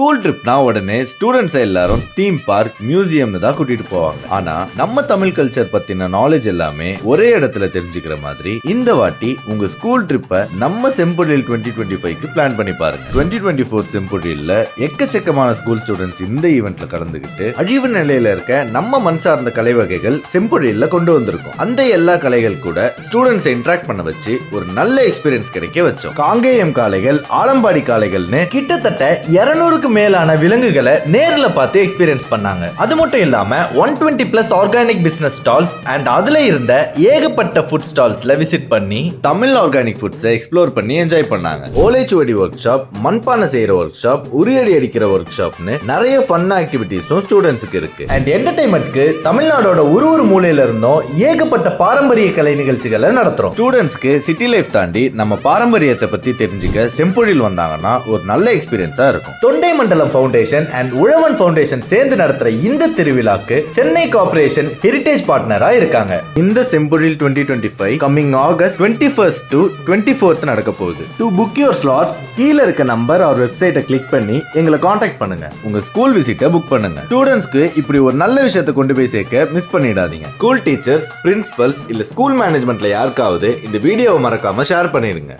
School ட்ரிப்னா உடனே students எல்லாரும் theme park மியூசியம்னு தான் கூட்டிட்டு போவாங்க. ஆனா நம்ம தமிழ் கல்ச்சர் பத்தின நாலேஜ் எல்லாமே ஒரே இடத்துல தெரிஞ்சுக்கிற மாதிரி இந்த வாட்டி உங்க ஸ்கூல் ட்ரிப்பை நம்ம செம்பொழில் 2025க்கு பிளான் பண்ணி பாருங்க. 2024 செம்பொழில்ல எக்கச்சக்கமான ஸ்கூல் ஸ்டூடெண்ட்ஸ் இந்த ஈவெண்ட்ல கலந்துகிட்டு அழிவு நிலையில இருக்க நம்ம மண் சார்ந்த கலை வகைகள் செம்பொழில்ல கொண்டு வந்திருக்கோம். அந்த எல்லா கலைகள் கூட ஸ்டூடெண்ட்ஸ் இன்டராக்ட் பண்ண வச்சு ஒரு நல்ல எக்ஸ்பீரியன்ஸ் கிடைக்க வச்சோம். காங்கேயம் காளைகள், ஆலம்பாடி காளைகள்னு கிட்டத்தட்ட 200க்கு மேலான விலங்குகளை நேர்ல பார்த்து எக்ஸ்பீரியன்ஸ் பண்ணாங்க. அது மட்டும் இல்லாம 120+ ஆர்கானிக் பிசினஸ் ஸ்டால்ஸ் அண்ட் அதுல இருந்த ஏகப்பட்ட ஃபுட் ஸ்டால்ஸ்ல விசிட் பண்ணி தமிழ் ஆர்கானிக் ஃபுட்ஸை எக்ஸ்ப்ளோர் பண்ணி என்ஜாய் பண்ணாங்க. ஓலைச்சுவடி ஒர்க் ஷாப், மண்பானை செய்யற ஒர்க் ஷாப், உரியடி அடிக்கிற ஒர்க் ஷாப்னு நிறைய ஃபன் ஆக்டிவிட்டிஸும் ஸ்டூடெண்ட்ஸ்க்கு இருக்கு. அண்ட் என்டர்டைன்மெண்ட்க்கு தமிழ்நாடோட ஒரு மூலையில இருந்தும் ஏகப்பட்ட பாரம்பரிய கலை நிகழ்ச்சிகளை நடத்துறோம். ஸ்டூடெண்ட்ஸ்க்கு சிட்டி லைஃப் தாண்டி நம்ம பாரம்பரியத்தை பத்தி தெரிஞ்சுக்க செம்பொழில் வந்தாங்கன்னா ஒரு நல்ல எக்ஸ்பீரியன்ஸா இருக்கும். தொண்டை மண்டலம் ஃபவுண்டேஷன் அண்ட் உழவன் ஃபவுண்டேஷன் சேர்ந்து நடத்துற இந்த திருவிழாக்கு சென்னை கார்ப்பரேஷன் ஹெரிடேஜ் பார்ட்னரா இருக்காங்க. இந்த செம்பொழில் 2025 coming August 21st to 24th நடக்க போகுது. டு புக் யுவர் ஸ்லாட்ஸ் கீழ இருக்க நம்பர் ஆர் வெப்சைட்டை கிளிக் பண்ணி எங்களை காண்டாக்ட் பண்ணுங்க. உங்க ஸ்கூல் விசிட்டை புக் பண்ணுங்க. ஸ்டூடெண்ட்ஸ்க்கு இப்படி ஒரு நல்ல விஷயத்தை கொண்டு போய் சேர்க்க மிஸ் பண்ணிடாதீங்க. ஸ்கூல் டீச்சர்ஸ், பிரின்சிபல்ஸ் இல்ல ஸ்கூல் மேனேஜ்மெண்ட்ல யாருக்காவது இந்த வீடியோவை மறக்காம ஷேர் பண்ணிடுங்க.